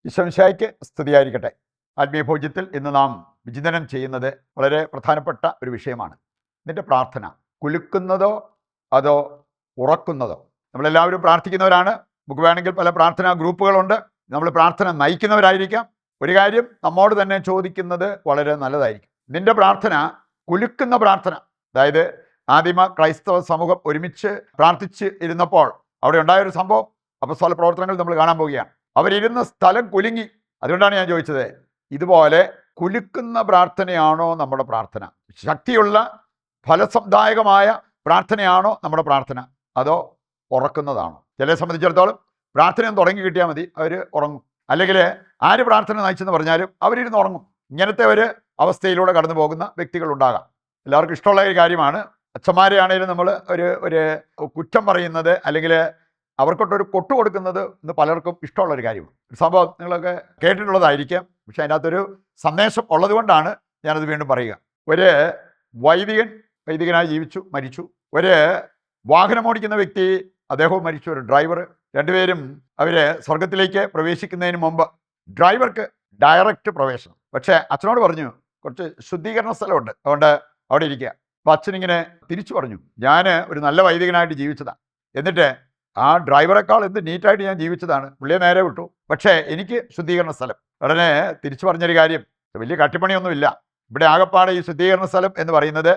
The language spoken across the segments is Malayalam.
ഈശോമിശിഹായ്ക്ക് സ്തുതിയായിരിക്കട്ടെ. ആത്മീയ ഭോജ്യത്തിൽ ഇന്ന് നാം വിചിന്തനം ചെയ്യുന്നത് വളരെ പ്രധാനപ്പെട്ട ഒരു വിഷയമാണ്. നിന്റെ പ്രാർത്ഥന കുലുക്കുന്നതോ അതോ ഉറക്കുന്നതോ? നമ്മളെല്ലാവരും പ്രാർത്ഥിക്കുന്നവരാണ്. നമുക്ക് വേണമെങ്കിൽ പല പ്രാർത്ഥനാ ഗ്രൂപ്പുകളുണ്ട്. നമ്മൾ പ്രാർത്ഥന നയിക്കുന്നവരായിരിക്കാം. ഒരു കാര്യം നമ്മോട് തന്നെ ചോദിക്കുന്നത് വളരെ നല്ലതായിരിക്കും. നിന്റെ പ്രാർത്ഥന കുലുക്കുന്ന പ്രാർത്ഥന, അതായത് ആദിമ ക്രൈസ്തവ സമൂഹം ഒരുമിച്ച് പ്രാർത്ഥിച്ച് ഇരുന്നപ്പോൾ അവിടെ ഉണ്ടായൊരു സംഭവം അപ്പോസ്തല പ്രവർത്തനങ്ങൾ നമ്മൾ കാണാൻ പോവുകയാണ്. അവരിരുന്ന സ്ഥലം കുലുങ്ങി. അതുകൊണ്ടാണ് ഞാൻ ചോദിച്ചത്, ഇതുപോലെ കുലുക്കുന്ന പ്രാർത്ഥനയാണോ നമ്മുടെ പ്രാർത്ഥന? ശക്തിയുള്ള ഫലസംദായകമായ പ്രാർത്ഥനയാണോ നമ്മുടെ പ്രാർത്ഥന, അതോ ഉറക്കുന്നതാണോ? ചിലരെ സംബന്ധിച്ചിടത്തോളം പ്രാർത്ഥന തുടങ്ങി കിട്ടിയാൽ മതി, അവർ ഉറങ്ങും. അല്ലെങ്കിൽ ആര് പ്രാർത്ഥന നയിച്ചെന്ന് പറഞ്ഞാലും അവരിരുന്ന് ഉറങ്ങും. ഇങ്ങനത്തെ ഒരു അവസ്ഥയിലൂടെ കടന്നു പോകുന്ന വ്യക്തികളുണ്ടാകാം. എല്ലാവർക്കും ഇഷ്ടമുള്ള ഒരു കാര്യമാണ്. അച്ഛന്മാരെ ആണെങ്കിലും നമ്മൾ ഒരു കുറ്റം പറയുന്നത് അല്ലെങ്കിൽ അവർക്കൊട്ടൊരു കൊട്ടു കൊടുക്കുന്നത് ഇന്ന് പലർക്കും ഇഷ്ടമുള്ളൊരു കാര്യമാണ്. ഒരു സംഭവം നിങ്ങളൊക്കെ കേട്ടിട്ടുള്ളതായിരിക്കാം, പക്ഷെ അതിൻ്റെ അകത്തൊരു സന്ദേശം ഉള്ളത് കൊണ്ടാണ് ഞാനത് വീണ്ടും പറയുക. ഒരു വൈദികനായി ജീവിച്ചു, മരിച്ചു. ഒരു വാഹനം ഓടിക്കുന്ന വ്യക്തി, അദ്ദേഹവും മരിച്ചു. ഒരു ഡ്രൈവർ, രണ്ടുപേരും അവർ സ്വർഗത്തിലേക്ക് പ്രവേശിക്കുന്നതിന് മുമ്പ് ഡ്രൈവർക്ക് ഡയറക്റ്റ് പ്രവേശനം. പക്ഷേ അച്ഛനോട് പറഞ്ഞു കുറച്ച് ശുദ്ധീകരണ സ്ഥലമുണ്ട്, അതുകൊണ്ട് അവിടെ ഇരിക്കുക. അപ്പോൾ അച്ഛനിങ്ങനെ തിരിച്ചു പറഞ്ഞു, ഞാൻ ഒരു നല്ല വൈദികനായിട്ട് ജീവിച്ചതാണ്, എന്നിട്ട് ആ ഡ്രൈവറെക്കാൾ എന്ത് നീറ്റായിട്ട് ഞാൻ ജീവിച്ചതാണ്, പുള്ളിയെ നേരെ വിട്ടു, പക്ഷേ എനിക്ക് ശുദ്ധീകരണ സ്ഥലം. ഉടനെ തിരിച്ചു പറഞ്ഞൊരു കാര്യം, വലിയ കട്ടിപ്പണിയൊന്നുമില്ല, ഇവിടെ ആകപ്പാടെ ഈ ശുദ്ധീകരണ സ്ഥലം എന്ന് പറയുന്നത്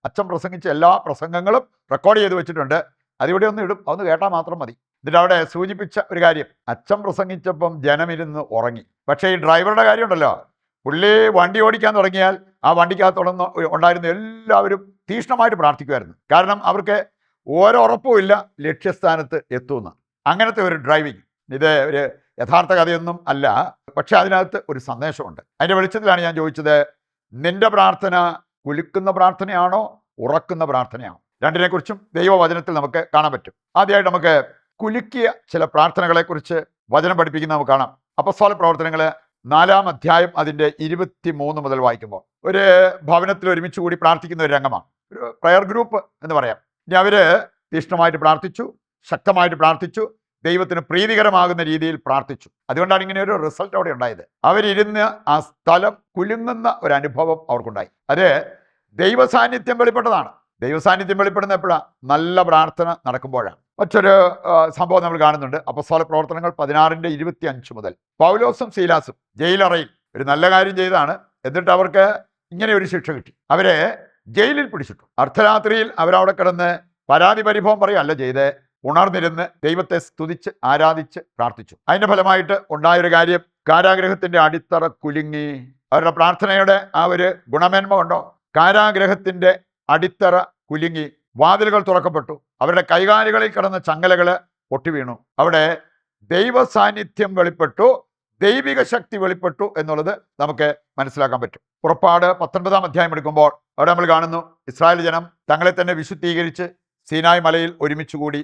അച്ഛൻ പ്രസംഗിച്ച എല്ലാ പ്രസംഗങ്ങളും റെക്കോർഡ് ചെയ്ത് വെച്ചിട്ടുണ്ട്, അതിവിടെ ഒന്ന് ഇടും, അതൊന്ന് കേട്ടാൽ മാത്രം മതി. എന്നിട്ട് അവിടെ സൂചിപ്പിച്ച ഒരു കാര്യം, അച്ഛൻ പ്രസംഗിച്ചപ്പം ജനമിരുന്ന് ഉറങ്ങി. പക്ഷേ ഈ ഡ്രൈവറുടെ കാര്യമുണ്ടല്ലോ, പുള്ളി വണ്ടി ഓടിക്കാൻ തുടങ്ങിയാൽ ആ വണ്ടിക്കകത്തുടന്ന് ഉണ്ടായിരുന്ന എല്ലാവരും തീക്ഷ്ണമായിട്ട് പ്രാർത്ഥിക്കുമായിരുന്നു. കാരണം അവർക്ക് ഓരോറപ്പുമില്ല ലക്ഷ്യസ്ഥാനത്ത് എത്തുമെന്ന്. അങ്ങനത്തെ ഒരു ഡ്രൈവിങ്. ഇത് ഒരു യഥാർത്ഥ കഥയൊന്നും അല്ല, പക്ഷെ അതിനകത്ത് ഒരു സന്ദേശമുണ്ട്. അതിൻ്റെ വെളിച്ചത്തിലാണ് ഞാൻ ചോദിച്ചത്, നിന്റെ പ്രാർത്ഥന കുലുക്കുന്ന പ്രാർത്ഥനയാണോ ഉറക്കുന്ന പ്രാർത്ഥനയാണോ? രണ്ടിനെക്കുറിച്ചും ദൈവവചനത്തിൽ നമുക്ക് കാണാൻ പറ്റും. ആദ്യമായിട്ട് നമുക്ക് കുലുക്കിയ ചില പ്രാർത്ഥനകളെക്കുറിച്ച് വചനം പഠിപ്പിക്കുന്ന നമുക്ക് കാണാം. അപ്പോസ്തല പ്രവർത്തനങ്ങൾ 4-ാം അധ്യായം അതിൻ്റെ 23 മുതൽ വായിക്കുമ്പോൾ ഒരു ഭവനത്തിൽ ഒരുമിച്ച് കൂടി പ്രാർത്ഥിക്കുന്ന ഒരു രംഗമാണ്. ഒരു പ്രയർ ഗ്രൂപ്പ് എന്ന് പറയാം. ഇനി അവർ തീഷ്ണമായിട്ട് പ്രാർത്ഥിച്ചു, ശക്തമായിട്ട് പ്രാർത്ഥിച്ചു, ദൈവത്തിന് പ്രീതികരമാകുന്ന രീതിയിൽ പ്രാർത്ഥിച്ചു. അതുകൊണ്ടാണ് ഇങ്ങനെ ഒരു റിസൾട്ട് അവിടെ ഉണ്ടായത്. അവരിരുന്ന് ആ സ്ഥലം കുലുങ്ങുന്ന ഒരു അനുഭവം അവർക്കുണ്ടായി. അത് ദൈവസാന്നിധ്യം വെളിപ്പെട്ടതാണ്. ദൈവസാന്നിധ്യം വെളിപ്പെടുന്ന എപ്പോഴാണ്? നല്ല പ്രാർത്ഥന നടക്കുമ്പോഴാണ്. മറ്റൊരു സംഭവം നമ്മൾ കാണുന്നുണ്ട്. അപ്പോസ്തല പ്രവർത്തനങ്ങൾ 16-25 മുതൽ പൗലോസും സീലാസും ജയിലറയിൽ ഒരു നല്ല കാര്യം ചെയ്താണ്, എന്നിട്ട് അവർക്ക് ഇങ്ങനെ ഒരു ശിക്ഷ കിട്ടി. അവരെ ജയിലിൽ പിടിച്ചിട്ടു. അർദ്ധരാത്രിയിൽ അവരവിടെ കിടന്ന് പരാതി പരിഭവം പറയുകയല്ല ചെയ്ത്, ഉണർന്നിരുന്ന് ദൈവത്തെ സ്തുതിച്ച് ആരാധിച്ച് പ്രാർത്ഥിച്ചു. അതിൻ്റെ ഫലമായിട്ട് ഉണ്ടായൊരു കാര്യം, കാരാഗ്രഹത്തിൻ്റെ അടിത്തറ കുലുങ്ങി. അവരുടെ പ്രാർത്ഥനയുടെ ആ ഒരു ഗുണമേന്മ കൊണ്ടോ കാരാഗ്രഹത്തിൻ്റെ അടിത്തറ കുലുങ്ങി, വാതിലുകൾ തുറക്കപ്പെട്ടു, അവരുടെ കൈകാലുകളിൽ കിടന്ന ചങ്ങലകൾ പൊട്ടിവീണു. അവിടെ ദൈവ സാന്നിധ്യം വെളിപ്പെട്ടു, ദൈവിക ശക്തി വെളിപ്പെട്ടു എന്നുള്ളത് നമുക്ക് മനസ്സിലാക്കാൻ പറ്റും. പുറപ്പാട് 19-ാം അധ്യായം എടുക്കുമ്പോൾ അവിടെ നമ്മൾ കാണുന്നു, ഇസ്രായേൽ ജനം തങ്ങളെ തന്നെ വിശുദ്ധീകരിച്ച് സീനായ് മലയിൽ ഒരുമിച്ച് കൂടി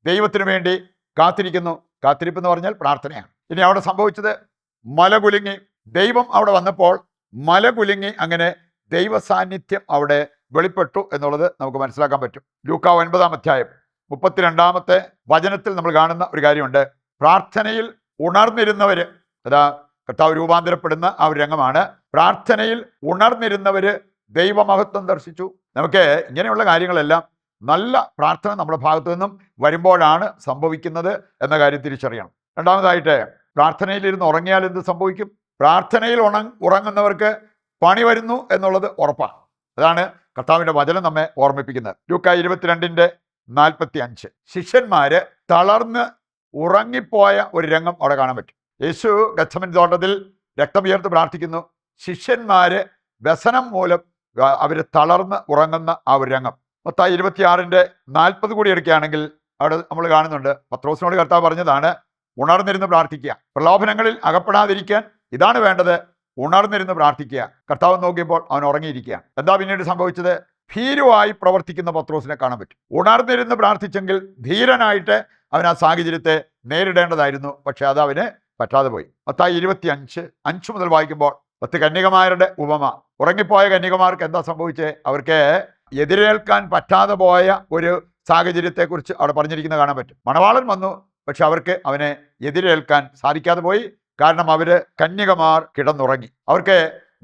ദൈവത്തിനു വേണ്ടി കാത്തിരിക്കുന്നു. കാത്തിരിപ്പ് എന്ന് പറഞ്ഞാൽ പ്രാർത്ഥനയാണ്. ഇനി അവിടെ സംഭവിച്ചത്, മല കുലുങ്ങി. ദൈവം അവിടെ വന്നപ്പോൾ മല കുലുങ്ങി, അങ്ങനെ ദൈവ സാന്നിധ്യം അവിടെ വെളിപ്പെട്ടു എന്നുള്ളത് നമുക്ക് മനസ്സിലാക്കാൻ പറ്റും. ലൂക്കാ 9-ാം അധ്യായം 32-ാമത്തെ വചനത്തിൽ നമ്മൾ കാണുന്ന ഒരു കാര്യമുണ്ട്. പ്രാർത്ഥനയിൽ ഉണർന്നിരുന്നവർ, അതാ കർത്താവ് രൂപാന്തരപ്പെടുന്ന ആ ഒരു രംഗമാണ്. പ്രാർത്ഥനയിൽ ഉണർന്നിരുന്നവർ ദൈവമഹത്വം ദർശിച്ചു. നമുക്ക് ഇങ്ങനെയുള്ള കാര്യങ്ങളെല്ലാം നല്ല പ്രാർത്ഥന നമ്മുടെ ഭാഗത്തു നിന്നും വരുമ്പോഴാണ് സംഭവിക്കുന്നത് എന്ന കാര്യം തിരിച്ചറിയണം. രണ്ടാമതായിട്ട്, പ്രാർത്ഥനയിലിരുന്ന് ഉറങ്ങിയാൽ എന്ത് സംഭവിക്കും? പ്രാർത്ഥനയിൽ ഉറങ്ങുന്നവർക്ക് പണി വരുന്നു എന്നുള്ളത് ഉറപ്പാണ്. അതാണ് കർത്താവിൻ്റെ വചനം നമ്മെ ഓർമ്മിപ്പിക്കുന്നത്. ലൂക്കാ 22:45 ശിഷ്യന്മാര് തളർന്ന് ഉറങ്ങിപ്പോയ ഒരു രംഗം അവിടെ കാണാൻ പറ്റും. യേശു ഗത്സമനി തോട്ടത്തിൽ രക്തമുയർത്ത് പ്രാർത്ഥിക്കുന്നു. ശിഷ്യന്മാര് വ്യസനം മൂലം അവർ തളർന്ന് ഉറങ്ങുന്ന ആ ഒരു രംഗം. മത്തായി 26:40 കൂടി എടുക്കുകയാണെങ്കിൽ അവിടെ നമ്മൾ കാണുന്നുണ്ട്, പത്രോസിനോട് കർത്താവ് പറഞ്ഞതാണ്, ഉണർന്നിരുന്ന് പ്രാർത്ഥിക്കുക, പ്രലോഭനങ്ങളിൽ അകപ്പെടാതിരിക്കാൻ ഇതാണ് വേണ്ടത്, ഉണർന്നിരുന്ന് പ്രാർത്ഥിക്കുക. കർത്താവ് നോക്കിയപ്പോൾ അവൻ ഉറങ്ങിയിരിക്കുകയാണ്. എന്താ പിന്നീട് സംഭവിച്ചത്? ഭീരുവായി പ്രവർത്തിക്കുന്ന പത്രോസിനെ കാണാൻ പറ്റും. ഉണർന്നിരുന്ന് പ്രാർത്ഥിച്ചെങ്കിൽ ധീരനായിട്ട് അവൻ ആ സാഹചര്യത്തെ നേരിടേണ്ടതായിരുന്നു, പക്ഷെ അത് അവന് പറ്റാതെ പോയി. മത്തായി 25:5 മുതൽ വായിക്കുമ്പോൾ 10 കന്യകമാരുടെ ഉപമ. ഉറങ്ങിപ്പോയ കന്യകമാർക്ക് എന്താ സംഭവിച്ചത്? അവർക്ക് എതിരേൽക്കാൻ പറ്റാതെ പോയ ഒരു സാഹചര്യത്തെക്കുറിച്ച് അവിടെ പറഞ്ഞിരിക്കുന്നത് കാണാൻ പറ്റും. മണവാളൻ വന്നു, പക്ഷെ അവർക്ക് അവനെ എതിരേൽക്കാൻ സാധിക്കാതെ പോയി. കാരണം അവർ കന്യകമാർ കിടന്നുറങ്ങി. അവർക്ക്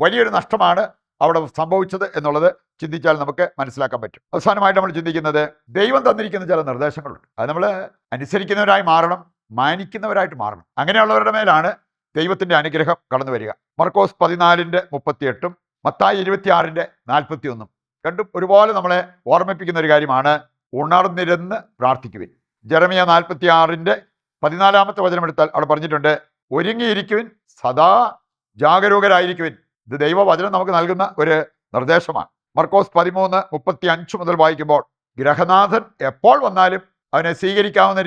വലിയൊരു നഷ്ടമാണ് അവിടെ സംഭവിച്ചത് എന്നുള്ളത് ചിന്തിച്ചാൽ നമുക്ക് മനസ്സിലാക്കാൻ പറ്റും. അവസാനമായിട്ട് നമ്മൾ ചിന്തിക്കുന്നത് ദൈവം തന്നിരിക്കുന്ന ചില നിർദ്ദേശങ്ങളുണ്ട്. അത് നമ്മൾ അനുസരിക്കുന്നവരായി മാറണം, മാനിക്കുന്നവരായിട്ട് മാറണം. അങ്ങനെയുള്ളവരുടെ മേലാണ് ദൈവത്തിൻ്റെ അനുഗ്രഹം കടന്നു വരിക. മർക്കോസ് 14:38 മത്തായി 26:41 രണ്ടും ഒരുപോലെ നമ്മളെ ഓർമ്മിപ്പിക്കുന്ന ഒരു കാര്യമാണ്. ഉണർന്നിരുന്ന് പ്രാർത്ഥിക്കുവിൻ. ജെറമിയ 46:14 വചനമെടുത്താൽ അവിടെ പറഞ്ഞിട്ടുണ്ട്, ഒരുങ്ങിയിരിക്കുവിൻ, സദാ ജാഗരൂകരായിരിക്കുവിൻ. ഇത് ദൈവവചനം നമുക്ക് നൽകുന്ന ഒരു നിർദ്ദേശമാണ്. മർക്കോസ് 13:35 മുതൽ വായിക്കുമ്പോൾ, ഗ്രഹനാഥൻ എപ്പോൾ വന്നാലും അവനെ സ്വീകരിക്കാവുന്ന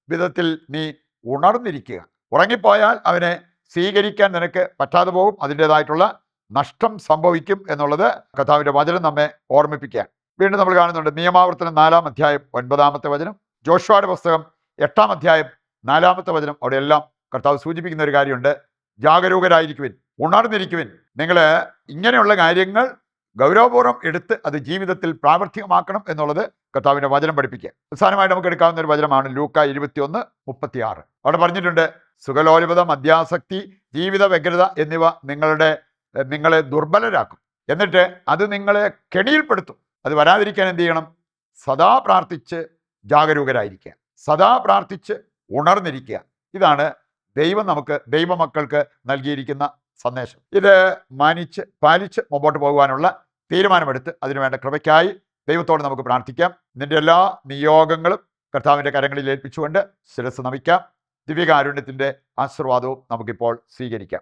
വിധത്തിൽ നീ ഉണർന്നിരിക്കുക. ഉറങ്ങിപ്പോയാൽ അവനെ സ്വീകരിക്കാൻ നിനക്ക് പറ്റാതെ പോകും, അതിൻ്റെതായിട്ടുള്ള നഷ്ടം സംഭവിക്കും എന്നുള്ളത് കർത്താവിൻ്റെ വചനം നമ്മെ ഓർമ്മിപ്പിക്കുകയാണ്. വീണ്ടും നമ്മൾ കാണുന്നുണ്ട് നിയമാവർത്തനം 4-ാം അധ്യായം 9-ാമത്തെ വചനം, ജോഷുവയുടെ പുസ്തകം 8-ാം അധ്യായം 4-ാമത്തെ വചനം. അവിടെ എല്ലാം കർത്താവ് സൂചിപ്പിക്കുന്ന ഒരു കാര്യമുണ്ട്, ജാഗരൂകരായിരിക്കുവിൻ, ഉണർന്നിരിക്കുവിൻ. നിങ്ങൾ ഇങ്ങനെയുള്ള കാര്യങ്ങൾ ഗൗരവപൂർവ്വം എടുത്ത് അത് ജീവിതത്തിൽ പ്രാവർത്തികമാക്കണം എന്നുള്ളത് കർത്താവിൻ്റെ വചനം പഠിപ്പിക്കുക. അവസാനമായിട്ട് നമുക്ക് എടുക്കാവുന്ന ഒരു വചനമാണ് ലൂക്ക 21:36. അവിടെ പറഞ്ഞിട്ടുണ്ട്, സുഖലോലുപത, മദ്യാസക്തി, ജീവിത വ്യഗ്രത എന്നിവ നിങ്ങളെ ദുർബലരാക്കും, എന്നിട്ട് അത് നിങ്ങളെ കെണിയിൽപ്പെടുത്തും. അത് വരാതിരിക്കാൻ എന്ത് ചെയ്യണം? സദാ പ്രാർത്ഥിച്ച് ജാഗരൂകരായിരിക്കുക, സദാ പ്രാർത്ഥിച്ച് ഉണർന്നിരിക്കുക. ഇതാണ് ദൈവം നമുക്ക് ദൈവമക്കൾക്ക് നൽകിയിരിക്കുന്ന സന്ദേശം. ഇത് മാനിച്ച് പാലിച്ച് മുമ്പോട്ട് പോകുവാനുള്ള തീരുമാനമെടുത്ത് അതിനുവേണ്ട കൃപയ്ക്കായി ദൈവത്തോട് നമുക്ക് പ്രാർത്ഥിക്കാം. ഇതിൻ്റെ എല്ലാ നിയോഗങ്ങളും കർത്താവിൻ്റെ കരങ്ങളിൽ ഏൽപ്പിച്ചുകൊണ്ട് ശിരസ്സ് നമിക്കാം. ദിവ്യകാരുണ്യത്തിൻ്റെ ആശീർവാദവും നമുക്കിപ്പോൾ സ്വീകരിക്കാം.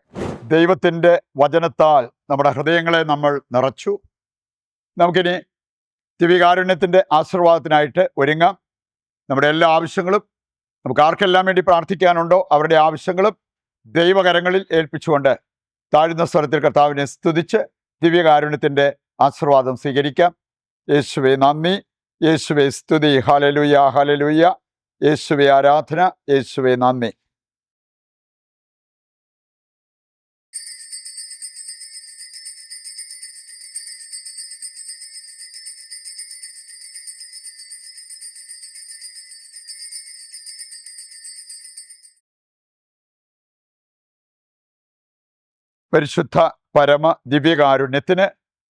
ദൈവത്തിൻ്റെ വചനത്താൽ നമ്മുടെ ഹൃദയങ്ങളെ നമ്മൾ നിറച്ചു. നമുക്കിനി ദിവ്യകാരുണ്യത്തിൻ്റെ ആശീർവാദത്തിനായിട്ട് ഒരുങ്ങാം. നമ്മുടെ എല്ലാ ആവശ്യങ്ങളും, നമുക്ക് ആർക്കെല്ലാം വേണ്ടി പ്രാർത്ഥിക്കാനുണ്ടോ അവരുടെ ആവശ്യങ്ങളും ദൈവകരങ്ങളിൽ ഏൽപ്പിച്ചുകൊണ്ട് താഴ്ന്ന സ്വരത്തിൽ കർത്താവിനെ സ്തുതിച്ച് ദിവ്യകാരുണ്യത്തിൻ്റെ ആശീർവാദം സ്വീകരിക്കാം. യേശുവേ നന്ദി, യേശുവേ സ്തുതി, ഹല്ലേലൂയ ഹല്ലേലൂയ, യേശുവേ ആരാധന, യേശുവേ നന്ദി. പരിശുദ്ധ പരമ ദിവ്യകാരുണ്യത്തിന്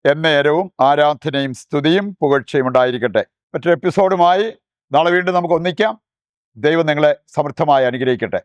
എന്നേരവും ആരാധനയും സ്തുതിയും പുകഴ്ചയും ഉണ്ടായിരിക്കട്ടെ. മറ്റൊരു എപ്പിസോഡുമായി നാളെ വീണ്ടും നമുക്ക് ഒന്നിക്കാം. ദൈവം നിങ്ങളെ സമൃദ്ധമായി അനുഗ്രഹിക്കട്ടെ.